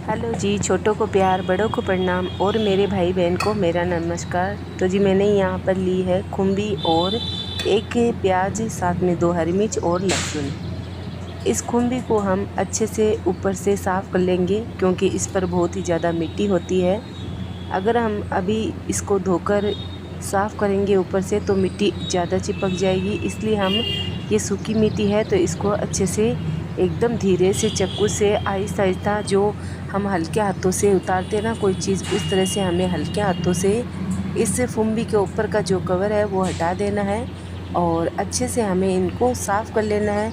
Hello जी, छोटों को प्यार, बड़ों को प्रणाम और मेरे भाई बहन को मेरा नमस्कार। तो जी मैंने यहाँ पर ली है खुम्बी और एक प्याज, साथ में 2 हरी मिर्च और लहसुन। इस खुम्बी को हम अच्छे से ऊपर से साफ़ कर लेंगे क्योंकि इस पर बहुत ही ज़्यादा मिट्टी होती है। अगर हम अभी इसको धोकर साफ़ करेंगे ऊपर से तो मिट्टी ज़्यादा चिपक जाएगी, इसलिए हम ये सूखी मिट्टी है तो इसको अच्छे से एकदम धीरे से चक्कू से आहिस्ता आहिस्ता, जो हम हल्के हाथों से उतारते हैं ना कोई चीज़, उस तरह से हमें हल्के हाथों से इस खुम्बी के ऊपर का जो कवर है वो हटा देना है और अच्छे से हमें इनको साफ़ कर लेना है।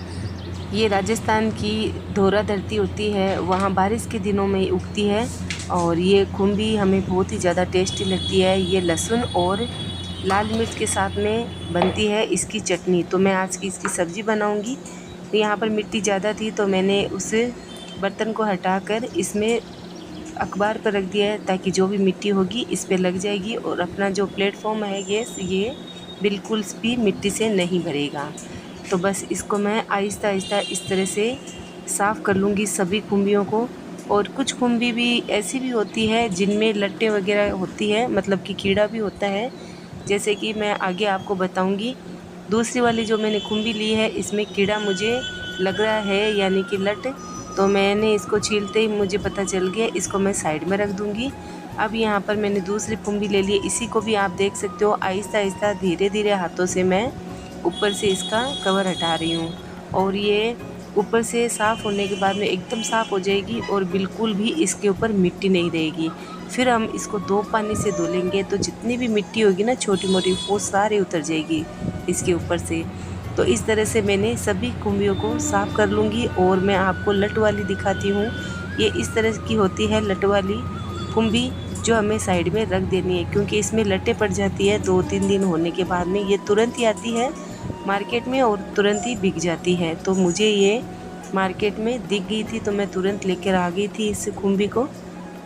ये राजस्थान की धोरा धरती होती है, वहाँ बारिश के दिनों में उगती है और ये खुम्बी हमें बहुत ही ज़्यादा टेस्टी लगती है। ये लहसुन और लाल मिर्च के साथ में बनती है इसकी चटनी। तो मैं आज की इसकी सब्ज़ी बनाऊंगी। तो यहाँ पर मिट्टी ज़्यादा थी तो मैंने उस बर्तन को हटाकर इसमें अखबार पर रख दिया है ताकि जो भी मिट्टी होगी इस पे लग जाएगी और अपना जो प्लेटफॉर्म है गैस, ये बिल्कुल भी मिट्टी से नहीं भरेगा। तो बस इसको मैं आहिस्ता आहिस्ता इस तरह से साफ़ कर लूँगी सभी खुम्बियों को। और कुछ खुम्बी भी ऐसी भी होती है जिनमें लट्टे वगैरह होती है, मतलब कि कीड़ा भी होता है, जैसे कि मैं आगे आपको बताऊंगी। दूसरी वाली जो मैंने खुम्बी ली है इसमें कीड़ा मुझे लग रहा है, यानी कि लट। तो मैंने इसको छीलते ही मुझे पता चल गया, इसको मैं साइड में रख दूंगी। अब यहाँ पर मैंने दूसरी खुम्बी ले ली, इसी को भी आप देख सकते हो आहिस्ता आहिस्ता धीरे धीरे हाथों से मैं ऊपर से इसका कवर हटा रही हूँ। और ये ऊपर से साफ़ होने के बाद में एकदम साफ़ हो जाएगी और बिल्कुल भी इसके ऊपर मिट्टी नहीं रहेगी। फिर हम इसको 2 पानी से धो लेंगे तो जितनी भी मिट्टी होगी ना छोटी मोटी, वो सारी उतर जाएगी इसके ऊपर से। तो इस तरह से मैंने सभी खुम्बियों को साफ़ कर लूँगी और मैं आपको लट वाली दिखाती हूँ। ये इस तरह की होती है लट वाली खुम्बी, जो हमें साइड में रख देनी है क्योंकि इसमें लटें पड़ जाती है 2-3 दिन होने के बाद में। ये तुरंत ही आती है मार्केट में और तुरंत ही बिक जाती है। तो मुझे ये मार्केट में दिख गई थी तो मैं तुरंत लेकर आ गई थी इस खुम्बी को।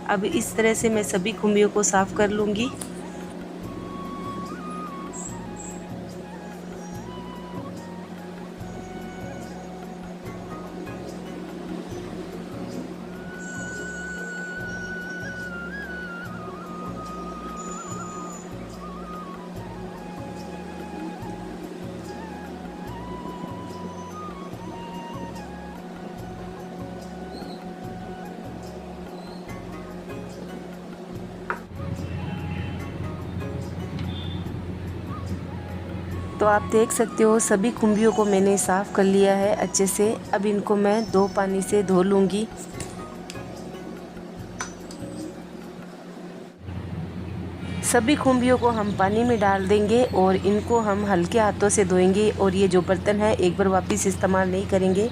अब इस तरह से मैं सभी खुम्बियों को साफ़ कर लूँगी। तो आप देख सकते हो सभी खुम्बियों को मैंने साफ़ कर लिया है अच्छे से। अब इनको मैं 2 पानी से धो लूँगी। सभी खुम्बियों को हम पानी में डाल देंगे और इनको हम हल्के हाथों से धोएंगे और ये जो बर्तन है एक बार वापस इस्तेमाल नहीं करेंगे।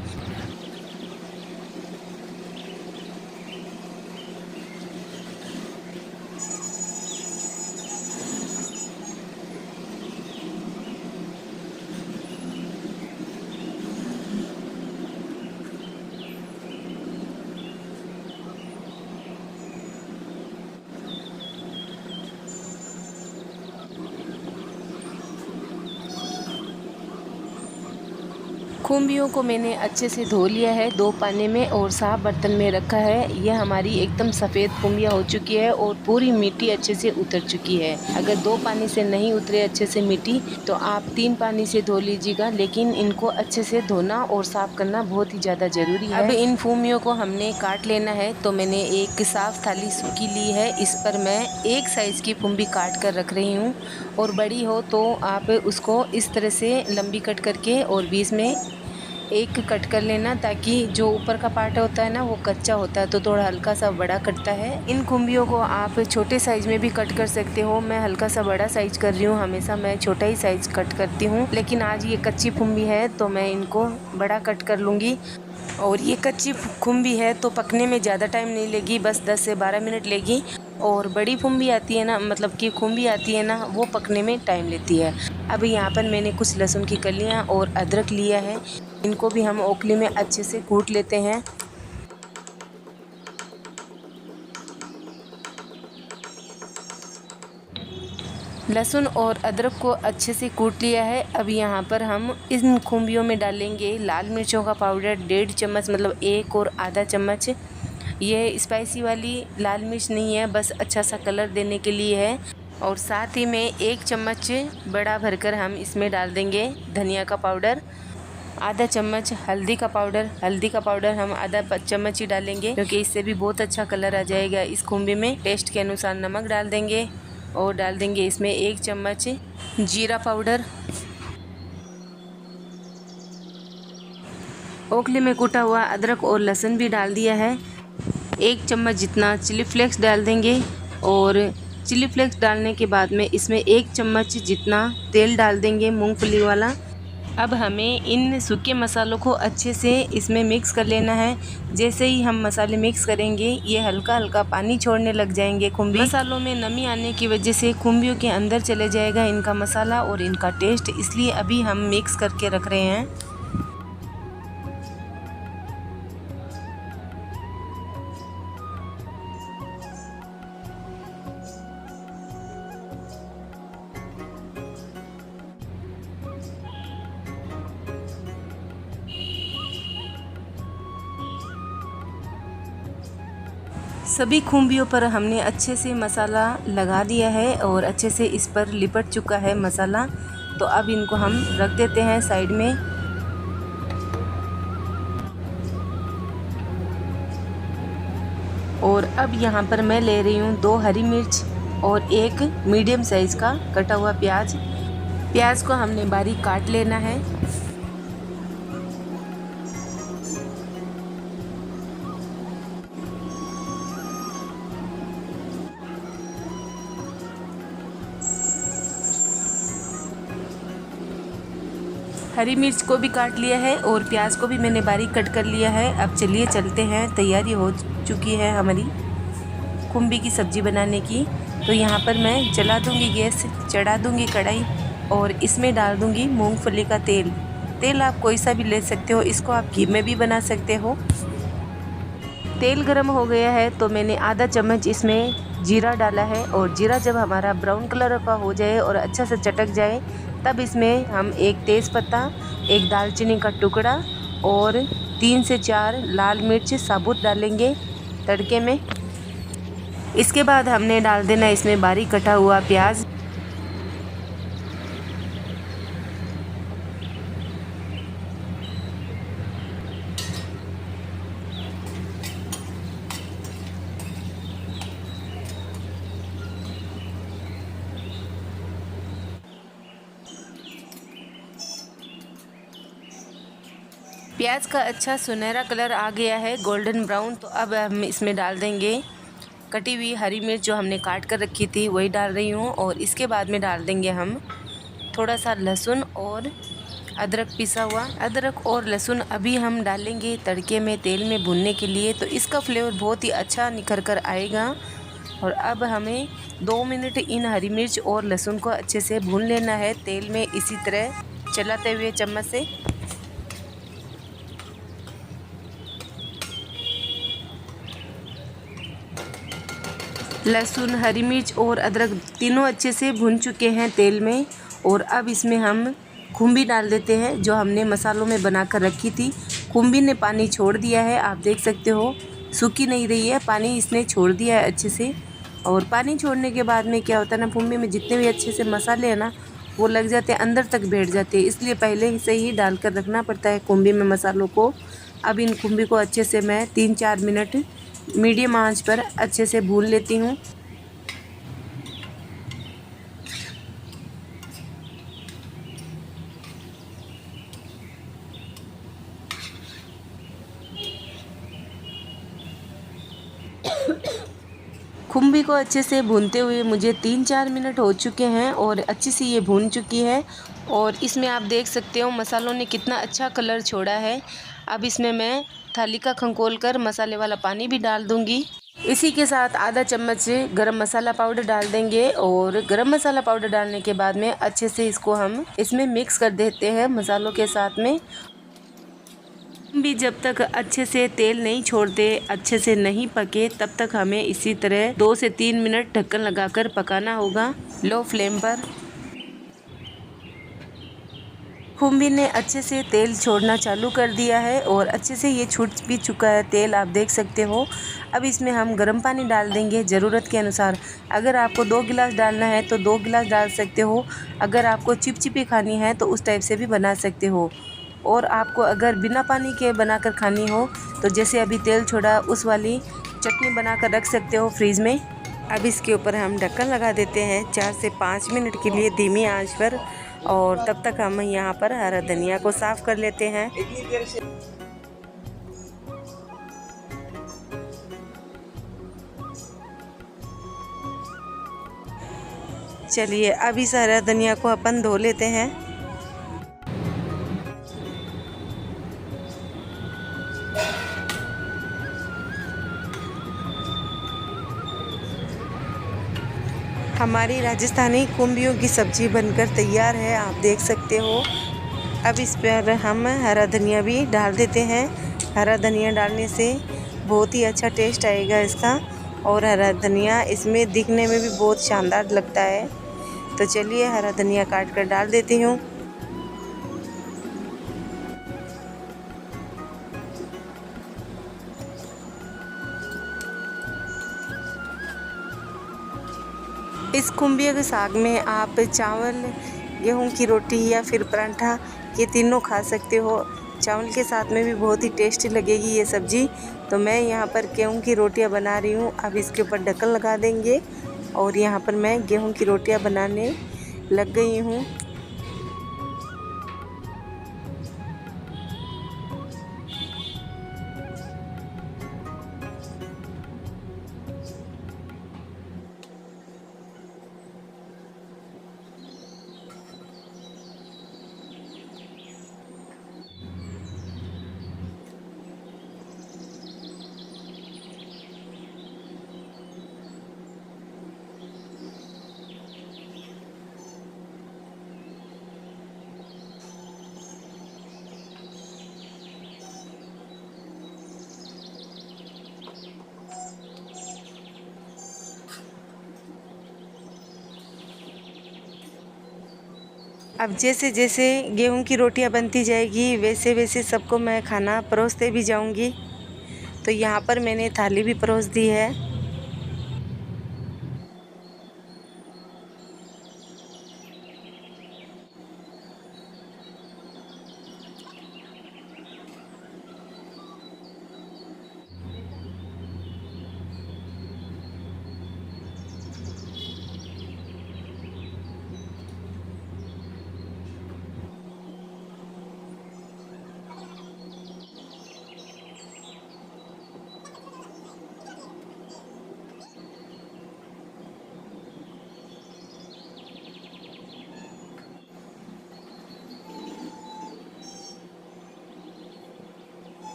खुम्बियों को मैंने अच्छे से धो लिया है 2 पानी में और साफ़ बर्तन में रखा है। यह हमारी एकदम सफ़ेद खुम्बियाँ हो चुकी है और पूरी मिट्टी अच्छे से उतर चुकी है। अगर 2 पानी से नहीं उतरे अच्छे से मिट्टी तो आप 3 पानी से धो लीजिएगा, लेकिन इनको अच्छे से धोना और साफ़ करना बहुत ही ज़्यादा ज़रूरी है। अब इन खुम्बियों को हमने काट लेना है। तो मैंने एक साफ़ थाली सूखी ली है, इस पर मैं एक साइज़ की खुम्बी काट कर रख रही हूँ। और बड़ी हो तो आप उसको इस तरह से लंबी कट करके और बीच में एक कट कर लेना, ताकि जो ऊपर का पार्ट होता है ना वो कच्चा होता है तो थोड़ा हल्का सा बड़ा कटता है। इन खुम्बियों को आप छोटे साइज़ में भी कट कर सकते हो। मैं हल्का सा बड़ा साइज़ कर रही हूँ, हमेशा मैं छोटा ही साइज़ कट करती हूँ, लेकिन आज ये कच्ची खुम्बी है तो मैं इनको बड़ा कट कर लूँगी। और ये कच्ची खुम्बी है तो पकने में ज़्यादा टाइम नहीं लेगी, बस 10 से 12 मिनट लेगी। और बड़ी खुम्बी आती है ना, मतलब कि खुम्बी आती है ना, वो पकने में टाइम लेती है। अब यहाँ पर मैंने कुछ लहसुन की कलियाँ और अदरक लिया है, इनको भी हम ओखली में अच्छे से कूट लेते हैं। लहसुन और अदरक को अच्छे से कूट लिया है। अब यहाँ पर हम इन खुम्बियों में डालेंगे लाल मिर्चों का पाउडर 1.5 चम्मच, मतलब 1 और आधा चम्मच। ये स्पाइसी वाली लाल मिर्च नहीं है, बस अच्छा सा कलर देने के लिए है। और साथ ही में 1 चम्मच बड़ा भरकर हम इसमें डाल देंगे धनिया का पाउडर, आधा चम्मच हल्दी का पाउडर हम आधा चम्मच ही डालेंगे क्योंकि इससे भी बहुत अच्छा कलर आ जाएगा इस खुम्बी में। टेस्ट के अनुसार नमक डाल देंगे और डाल देंगे इसमें 1 चम्मच जीरा पाउडर। ओखली में कूटा हुआ अदरक और लहसुन भी डाल दिया है। 1 चम्मच जितना चिली फ्लेक्स डाल देंगे और चिली फ्लेक्स डालने के बाद में इसमें 1 चम्मच जितना तेल डाल देंगे मूंगफली वाला। अब हमें इन सूखे मसालों को अच्छे से इसमें मिक्स कर लेना है। जैसे ही हम मसाले मिक्स करेंगे ये हल्का हल्का पानी छोड़ने लग जाएंगे खुम्बी। मसालों में नमी आने की वजह से खुम्बियों के अंदर चले जाएगा इनका मसाला और इनका टेस्ट, इसलिए अभी हम मिक्स करके रख रहे हैं। सभी खुम्बियों पर हमने अच्छे से मसाला लगा दिया है और अच्छे से इस पर लिपट चुका है मसाला। तो अब इनको हम रख देते हैं साइड में। और अब यहाँ पर मैं ले रही हूँ 2 हरी मिर्च और 1 मीडियम साइज़ का कटा हुआ प्याज। प्याज को हमने बारीक काट लेना है। हरी मिर्च को भी काट लिया है और प्याज को भी मैंने बारीक कट कर लिया है। अब चलिए चलते हैं, तैयारी हो चुकी है हमारी खुम्बी की सब्ज़ी बनाने की। तो यहाँ पर मैं जला दूँगी गैस, चढ़ा दूँगी कढ़ाई और इसमें डाल दूँगी मूंगफली का तेल। तेल आप कोई सा भी ले सकते हो, इसको आप घी में भी बना सकते हो। तेल गरम हो गया है तो मैंने आधा चम्मच इसमें जीरा डाला है और जीरा जब हमारा ब्राउन कलर का हो जाए और अच्छा से चटक जाए तब इसमें हम 1 तेज़पत्ता, 1 दालचीनी का टुकड़ा और 3 से 4 लाल मिर्च साबुत डालेंगे तड़के में। इसके बाद हमने डाल देना इसमें बारीक कटा हुआ प्याज। प्याज का अच्छा सुनहरा कलर आ गया है, गोल्डन ब्राउन। तो अब हम इसमें डाल देंगे कटी हुई हरी मिर्च जो हमने काट कर रखी थी, वही डाल रही हूँ। और इसके बाद में डाल देंगे हम थोड़ा सा लहसुन और अदरक पिसा हुआ। अदरक और लहसुन अभी हम डालेंगे तड़के में तेल में भुनने के लिए, तो इसका फ्लेवर बहुत ही अच्छा निखर कर आएगा। और अब हमें 2 मिनट इन हरी मिर्च और लहसुन को अच्छे से भून लेना है तेल में, इसी तरह चलाते हुए चम्मच से। लहसुन, हरी मिर्च और अदरक तीनों अच्छे से भुन चुके हैं तेल में। और अब इसमें हम खुम्बी डाल देते हैं जो हमने मसालों में बना कर रखी थी। खुम्बी ने पानी छोड़ दिया है, आप देख सकते हो, सूखी नहीं रही है, पानी इसने छोड़ दिया है अच्छे से। और पानी छोड़ने के बाद में क्या होता है ना, खुम्बी में जितने भी अच्छे से मसाले हैं ना वो लग जाते हैं, अंदर तक बैठ जाते हैं, इसलिए पहले से ही डाल कर रखना पड़ता है खुम्बी में मसालों को। अब इन खुम्बी को अच्छे से मैं 3-4 मिनट मीडियम आंच पर अच्छे से भून लेती हूँ। खुम्बी को अच्छे से भूनते हुए मुझे 3-4 मिनट हो चुके हैं और अच्छी सी ये भून चुकी है। और इसमें आप देख सकते हो मसालों ने कितना अच्छा कलर छोड़ा है। अब इसमें मैं थाली का खंकोल कर मसाले वाला पानी भी डाल दूंगी। इसी के साथ आधा चम्मच गरम मसाला पाउडर डाल देंगे। और गरम मसाला पाउडर डालने के बाद में अच्छे से इसको हम इसमें मिक्स कर देते हैं मसालों के साथ में। भी जब तक अच्छे से तेल नहीं छोड़ते, अच्छे से नहीं पके, तब तक हमें इसी तरह 2 से 3 मिनट ढक्कन लगाकर पकाना होगा लो फ्लेम पर। खुम्बी ने अच्छे से तेल छोड़ना चालू कर दिया है और अच्छे से ये छूट भी चुका है तेल, आप देख सकते हो। अब इसमें हम गर्म पानी डाल देंगे ज़रूरत के अनुसार। अगर आपको 2 गिलास डालना है तो 2 गिलास डाल सकते हो। अगर आपको चिपचिपी खानी है तो उस टाइप से भी बना सकते हो। और आपको अगर बिना पानी के बनाकर खानी हो तो जैसे अभी तेल छोड़ा उस वाली चटनी बनाकर रख सकते हो फ्रीज़ में। अब इसके ऊपर हम ढक्कन लगा देते हैं 4 से 5 मिनट के लिए धीमी आंच पर, और तब तक हम यहाँ पर हरा धनिया को साफ़ कर लेते हैं। चलिए अब इस हरा धनिया को अपन धो लेते हैं। हमारी राजस्थानी खुम्बियों की सब्ज़ी बनकर तैयार है, आप देख सकते हो। अब इस पर हम हरा धनिया भी डाल देते हैं। हरा धनिया डालने से बहुत ही अच्छा टेस्ट आएगा इसका, और हरा धनिया इसमें दिखने में भी बहुत शानदार लगता है। तो चलिए हरा धनिया काट कर डाल देती हूँ। इस खुम्बियों के साग में आप चावल, गेहूं की रोटी या फिर पराठा, ये तीनों खा सकते हो। चावल के साथ में भी बहुत ही टेस्टी लगेगी ये सब्ज़ी। तो मैं यहाँ पर गेहूं की रोटियाँ बना रही हूँ। अब इसके ऊपर ढक्कन लगा देंगे और यहाँ पर मैं गेहूं की रोटियाँ बनाने लग गई हूँ। अब जैसे जैसे गेहूं की रोटियां बनती जाएगी वैसे वैसे सबको मैं खाना परोसते भी जाऊंगी। तो यहाँ पर मैंने थाली भी परोस दी है।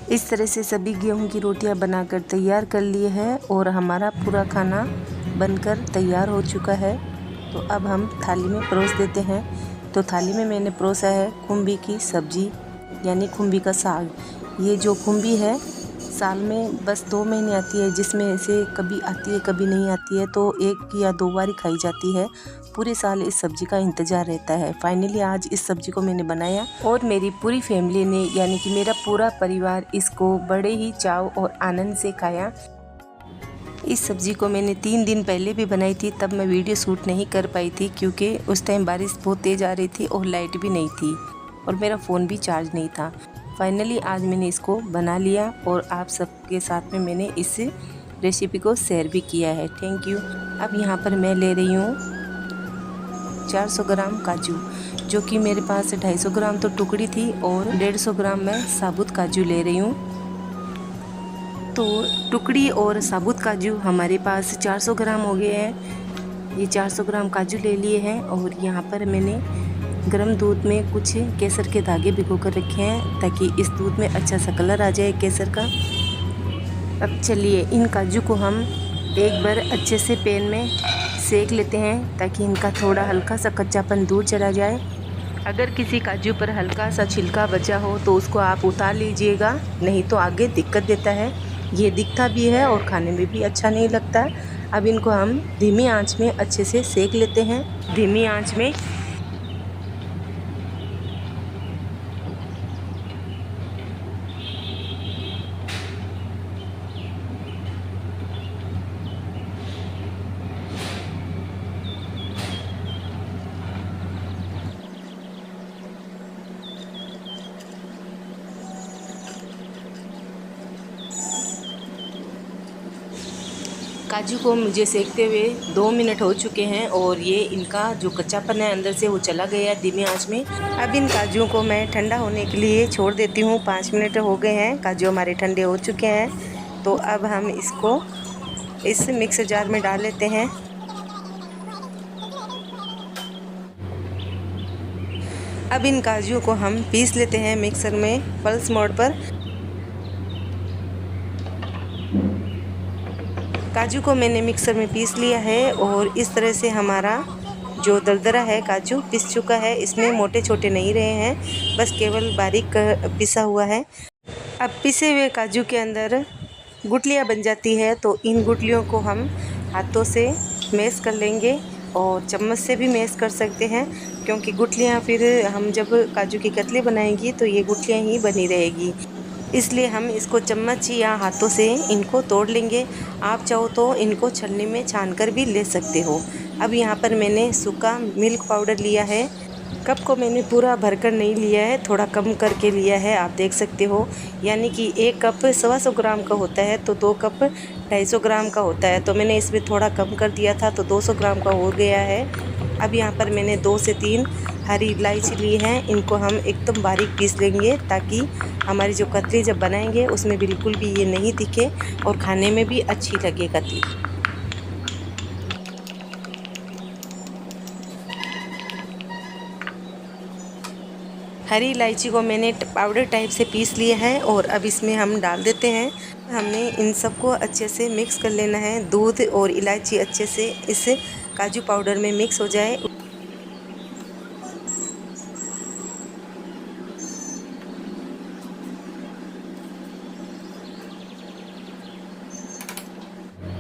इस तरह से सभी गेहूं की रोटियां बनाकर तैयार कर लिए हैं और हमारा पूरा खाना बनकर तैयार हो चुका है। तो अब हम थाली में परोस देते हैं। तो थाली में मैंने परोसा है खुम्बी की सब्ज़ी, यानी खुम्बी का साग। ये जो खुम्बी है साल में बस 2 महीने आती है, जिसमें से कभी आती है कभी नहीं आती है, तो 1 या 2 बार ही खाई जाती है। पूरे साल इस सब्ज़ी का इंतज़ार रहता है। फाइनली आज इस सब्ज़ी को मैंने बनाया और मेरी पूरी फैमिली ने, यानी कि मेरा पूरा परिवार, इसको बड़े ही चाव और आनंद से खाया। इस सब्ज़ी को मैंने 3 दिन पहले भी बनाई थी, तब मैं वीडियो शूट नहीं कर पाई थी क्योंकि उस टाइम बारिश बहुत तेज़ आ रही थी और लाइट भी नहीं थी और मेरा फ़ोन भी चार्ज नहीं था। फाइनली आज मैंने इसको बना लिया और आप सबके साथ में मैंने इस रेसिपी को शेयर भी किया है। Thank you. अब यहाँ पर मैं ले रही हूँ 400 ग्राम काजू, जो कि मेरे पास 250 ग्राम तो टुकड़ी थी और 150 ग्राम मैं साबुत काजू ले रही हूँ। तो टुकड़ी और साबुत काजू हमारे पास 400 ग्राम हो गए हैं। ये 400 ग्राम काजू ले लिए हैं और यहाँ पर मैंने गर्म दूध में कुछ केसर के धागे भिगो कर रखे हैं ताकि इस दूध में अच्छा सा कलर आ जाए केसर का। अब चलिए इन काजू को हम एक बार अच्छे से पैन में सेक लेते हैं ताकि इनका थोड़ा हल्का सा कच्चापन दूर चला जाए। अगर किसी काजू पर हल्का सा छिलका बचा हो तो उसको आप उतार लीजिएगा, नहीं तो आगे दिक्कत देता है। ये दिखता भी है और खाने में भी अच्छा नहीं लगता। अब इनको हम धीमी आंच में अच्छे से सेक लेते हैं। धीमी आंच में काजू को मुझे सेकते हुए 2 मिनट हो चुके हैं और ये इनका जो कच्चापन है अंदर से वो चला गया है धीमी आंच में। अब इन काजू को मैं ठंडा होने के लिए छोड़ देती हूँ। 5 मिनट हो गए हैं, काजू हमारे ठंडे हो चुके हैं। तो अब हम इसको इस मिक्सर जार में डाल लेते हैं। अब इन काजू को हम पीस लेते हैं मिक्सर में पल्स मोड पर। काजू को मैंने मिक्सर में पीस लिया है और इस तरह से हमारा जो दरदरा है काजू पिस चुका है। इसमें मोटे छोटे नहीं रहे हैं, बस केवल बारीक पिसा हुआ है। अब पिसे हुए काजू के अंदर गुठलियाँ बन जाती है, तो इन गुठलियों को हम हाथों से मैश कर लेंगे और चम्मच से भी मैश कर सकते हैं, क्योंकि गुठलियाँ फिर हम जब काजू की कतली बनाएंगी तो ये गुठलियाँ ही बनी रहेगी। इसलिए हम इसको चम्मच या हाथों से इनको तोड़ लेंगे। आप चाहो तो इनको छलनी में छान कर भी ले सकते हो। अब यहाँ पर मैंने सूखा मिल्क पाउडर लिया है। कप को मैंने पूरा भरकर नहीं लिया है, थोड़ा कम करके लिया है, आप देख सकते हो। यानी कि 1 कप 125 ग्राम का होता है तो 2 कप 250 ग्राम का होता है। तो मैंने इसमें थोड़ा कम कर दिया था तो 200 ग्राम का हो गया है। अब यहाँ पर मैंने 2 से 3 हरी इलायची ली है। इनको हम एकदम बारीक पीस लेंगे ताकि हमारी जो कतली जब बनाएंगे उसमें बिल्कुल भी ये नहीं दिखे और खाने में भी अच्छी लगे कतली। हरी इलायची को मैंने पाउडर टाइप से पीस लिया है और अब इसमें हम डाल देते हैं। हमने इन सबको अच्छे से मिक्स कर लेना है। दूध और इलायची अच्छे से इस काजू पाउडर में मिक्स हो जाए।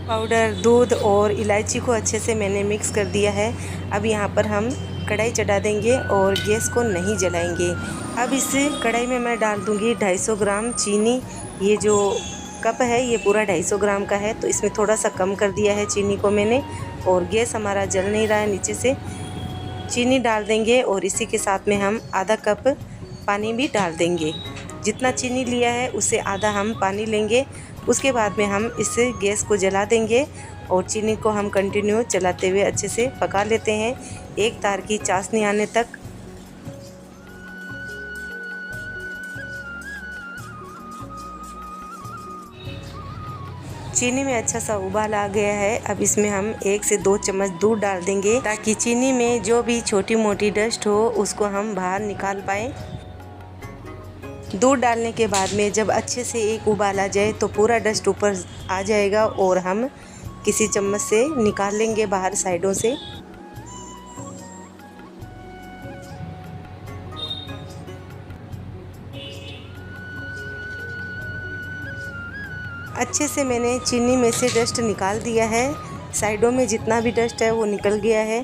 पाउडर, दूध और इलायची को अच्छे से मैंने मिक्स कर दिया है। अब यहाँ पर हम कढ़ाई चढ़ा देंगे और गैस को नहीं जलाएंगे। अब इस कढ़ाई में मैं डाल दूँगी 250 ग्राम चीनी। ये जो कप है ये पूरा 250 ग्राम का है, तो इसमें थोड़ा सा कम कर दिया है चीनी को मैंने। और गैस हमारा जल नहीं रहा है नीचे से। चीनी डाल देंगे और इसी के साथ में हम आधा कप पानी भी डाल देंगे। जितना चीनी लिया है उससे आधा हम पानी लेंगे। उसके बाद में हम इस गैस को जला देंगे और चीनी को हम कंटिन्यू चलाते हुए अच्छे से पका लेते हैं, एक तार की चाशनी आने तक। चीनी में अच्छा सा उबाल आ गया है। अब इसमें हम 1 से 2 चम्मच दूध डाल देंगे ताकि चीनी में जो भी छोटी मोटी डस्ट हो उसको हम बाहर निकाल पाएँ। दूध डालने के बाद में जब अच्छे से एक उबाल आ जाए तो पूरा डस्ट ऊपर आ जाएगा और हम किसी चम्मच से निकाल लेंगे बाहर साइडों से। अच्छे से मैंने चीनी में से डस्ट निकाल दिया है। साइडों में जितना भी डस्ट है वो निकल गया है।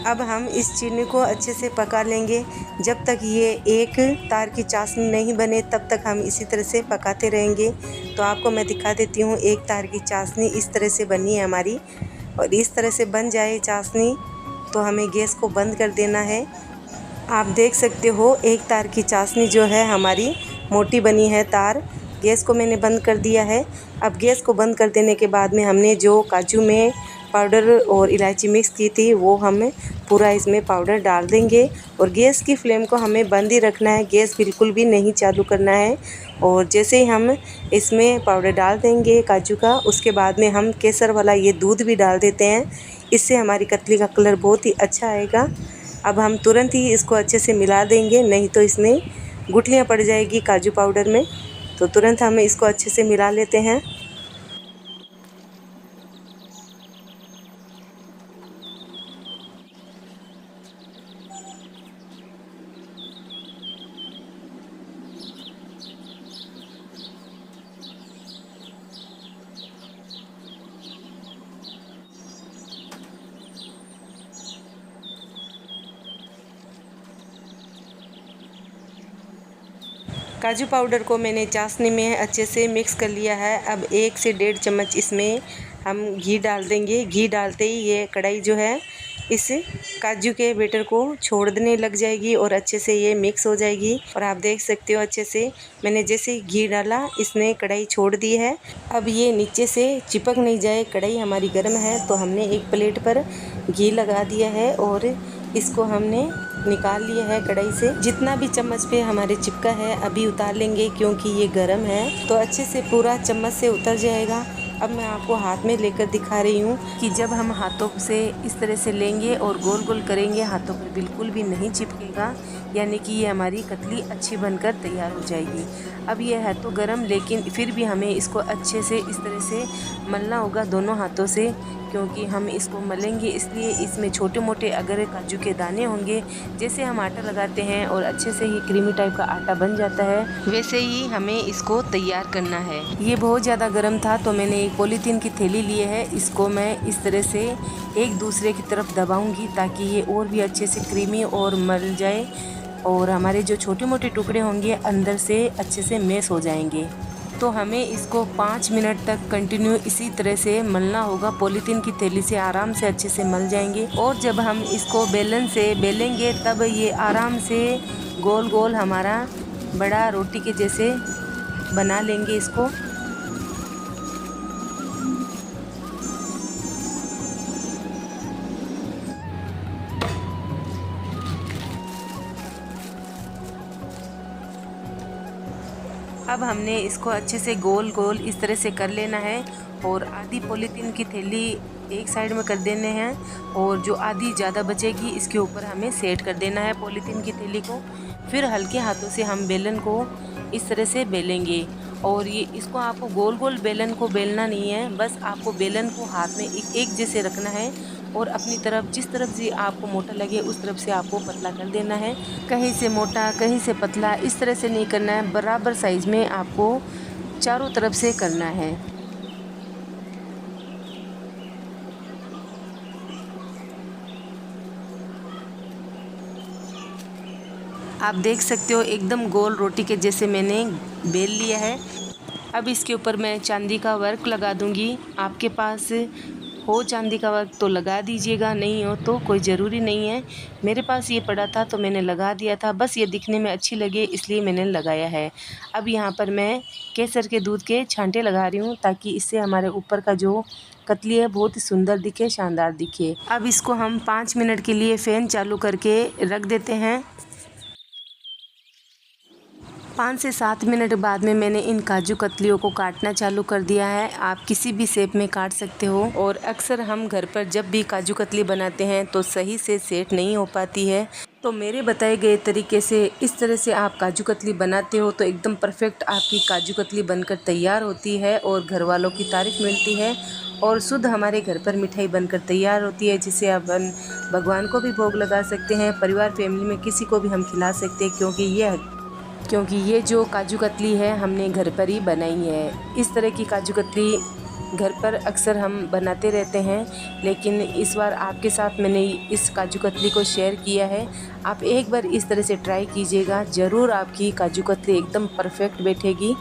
अब हम इस चीनी को अच्छे से पका लेंगे। जब तक ये एक तार की चाशनी नहीं बने तब तक हम इसी तरह से पकाते रहेंगे। तो आपको मैं दिखा देती हूँ, एक तार की चाशनी इस तरह से बनी है हमारी। और इस तरह से बन जाए चाशनी तो हमें गैस को बंद कर देना है। आप देख सकते हो एक तार की चाशनी जो है हमारी मोटी बनी है तार। गैस को मैंने बंद कर दिया है। अब गैस को बंद कर देने के बाद में हमने जो काजू में पाउडर और इलायची मिक्स की थी वो हम पूरा इसमें पाउडर डाल देंगे। और गैस की फ्लेम को हमें बंद ही रखना है, गैस बिल्कुल भी नहीं चालू करना है। और जैसे ही हम इसमें पाउडर डाल देंगे काजू का, उसके बाद में हम केसर वाला ये दूध भी डाल देते हैं। इससे हमारी कतली का कलर बहुत ही अच्छा आएगा। अब हम तुरंत ही इसको अच्छे से मिला देंगे, नहीं तो इसमें गुठलियाँ पड़ जाएगी काजू पाउडर में। तो तुरंत हम इसको अच्छे से मिला लेते हैं। काजू पाउडर को मैंने चाशनी में अच्छे से मिक्स कर लिया है। अब 1 से 1.5 चम्मच इसमें हम घी डाल देंगे। घी डालते ही ये कढ़ाई जो है इस काजू के बैटर को छोड़ने लग जाएगी और अच्छे से ये मिक्स हो जाएगी। और आप देख सकते हो अच्छे से मैंने जैसे ही घी डाला इसने कढ़ाई छोड़ दी है। अब ये नीचे से चिपक नहीं जाए, कढ़ाई हमारी गर्म है तो हमने एक प्लेट पर घी लगा दिया है और इसको हमने निकाल लिया है कढ़ाई से। जितना भी चम्मच पे हमारे चिपका है अभी उतार लेंगे क्योंकि ये गर्म है तो अच्छे से पूरा चम्मच से उतर जाएगा। अब मैं आपको हाथ में लेकर दिखा रही हूँ कि जब हम हाथों से इस तरह से लेंगे और गोल गोल करेंगे हाथों पर बिल्कुल भी नहीं चिपकेगा, यानी कि ये हमारी कतली अच्छी बनकर तैयार हो जाएगी। अब ये है तो गरम, लेकिन फिर भी हमें इसको अच्छे से इस तरह से मलना होगा दोनों हाथों से, क्योंकि हम इसको मलेंगे इसलिए इसमें छोटे मोटे अगर काजू के दाने होंगे, जैसे हम आटा लगाते हैं और अच्छे से ही क्रीमी टाइप का आटा बन जाता है, वैसे ही हमें इसको तैयार करना है। ये बहुत ज़्यादा गर्म था तो मैंने एक पॉलीथीन की थैली ली है, इसको मैं इस तरह से एक दूसरे की तरफ दबाऊंगी ताकि ये और भी अच्छे से क्रीमी और मल जाए और हमारे जो छोटे मोटे टुकड़े होंगे अंदर से अच्छे से मैश हो जाएंगे। तो हमें इसको 5 मिनट तक कंटिन्यू इसी तरह से मलना होगा। पॉलीथीन की थैली से आराम से अच्छे से मल जाएंगे और जब हम इसको बेलन से बेलेंगे तब ये आराम से गोल गोल हमारा बड़ा रोटी के जैसे बना लेंगे इसको। अब हमने इसको अच्छे से गोल गोल इस तरह से कर लेना है और आधी पॉलीथीन की थैली एक साइड में कर देने हैं और जो आधी ज़्यादा बचेगी इसके ऊपर हमें सेट कर देना है पॉलीथीन की थैली को। फिर हल्के हाथों से हम बेलन को इस तरह से बेलेंगे और ये इसको आपको गोल गोल बेलन को बेलना नहीं है, बस आपको बेलन को हाथ में एक जैसे रखना है और अपनी तरफ जिस तरफ से आपको मोटा लगे उस तरफ से आपको पतला कर देना है। कहीं से मोटा कहीं से पतला इस तरह से नहीं करना है, बराबर साइज में आपको चारों तरफ से करना है। आप देख सकते हो एकदम गोल रोटी के जैसे मैंने बेल लिया है। अब इसके ऊपर मैं चांदी का वर्क लगा दूंगी। आपके पास हो चांदी का वर्क तो लगा दीजिएगा, नहीं हो तो कोई ज़रूरी नहीं है। मेरे पास ये पड़ा था तो मैंने लगा दिया था, बस ये दिखने में अच्छी लगे इसलिए मैंने लगाया है। अब यहाँ पर मैं केसर के दूध के छांटे लगा रही हूँ ताकि इससे हमारे ऊपर का जो कतली है बहुत ही सुंदर दिखे, शानदार दिखे। अब इसको हम 5 मिनट के लिए फ़ैन चालू करके रख देते हैं। 5 से 7 मिनट बाद में मैंने इन काजू कतलियों को काटना चालू कर दिया है। आप किसी भी शेप में काट सकते हो और अक्सर हम घर पर जब भी काजू कतली बनाते हैं तो सही से सेट नहीं हो पाती है। तो मेरे बताए गए तरीके से इस तरह से आप काजू कतली बनाते हो तो एकदम परफेक्ट आपकी काजू कतली बनकर तैयार होती है और घर वालों की तारीफ़ मिलती है और शुद्ध हमारे घर पर मिठाई बनकर तैयार होती है, जिसे अपन भगवान को भी भोग लगा सकते हैं, परिवार फैमिली में किसी को भी हम खिला सकते हैं, क्योंकि ये जो काजू कतली है हमने घर पर ही बनाई है। इस तरह की काजू कतली घर पर अक्सर हम बनाते रहते हैं, लेकिन इस बार आपके साथ मैंने इस काजू कतली को शेयर किया है। आप एक बार इस तरह से ट्राई कीजिएगा, ज़रूर आपकी काजू कतली एकदम परफेक्ट बैठेगी।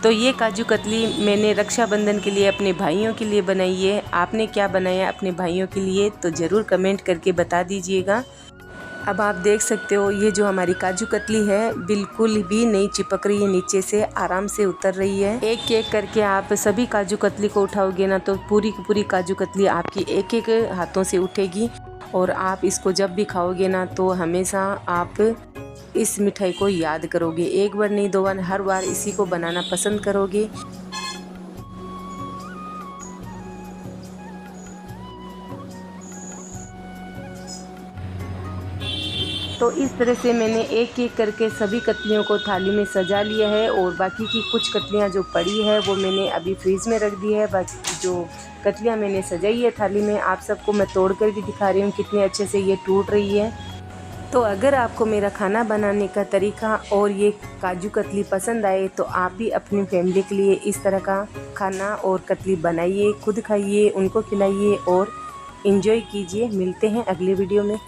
तो ये काजू कतली मैंने रक्षाबंधन के लिए अपने भाइयों के लिए बनाई है। आपने क्या बनाया अपने भाइयों के लिए तो ज़रूर कमेंट करके बता दीजिएगा। अब आप देख सकते हो ये जो हमारी काजू कतली है बिल्कुल भी नहीं चिपक रही है, नीचे से आराम से उतर रही है। एक एक करके आप सभी काजू कतली को उठाओगे ना तो पूरी की पूरी काजू कतली आपकी एक एक हाथों से उठेगी और आप इसको जब भी खाओगे ना तो हमेशा आप इस मिठाई को याद करोगे। एक बार नहीं 2 बार, हर बार इसी को बनाना पसंद करोगे। तो इस तरह से मैंने एक एक करके सभी कतलियों को थाली में सजा लिया है और बाकी की कुछ कतलियाँ जो पड़ी है वो मैंने अभी फ्रीज़ में रख दी है। बाकी जो कतलियाँ मैंने सजाई है थाली में आप सबको मैं तोड़ कर भी दिखा रही हूँ कितने अच्छे से ये टूट रही है। तो अगर आपको मेरा खाना बनाने का तरीका और ये काजू कतली पसंद आए तो आप भी अपनी फैमिली के लिए इस तरह का खाना और कतली बनाइए, खुद खाइए, उनको खिलाइए और एंजॉय कीजिए। मिलते हैं अगले वीडियो में।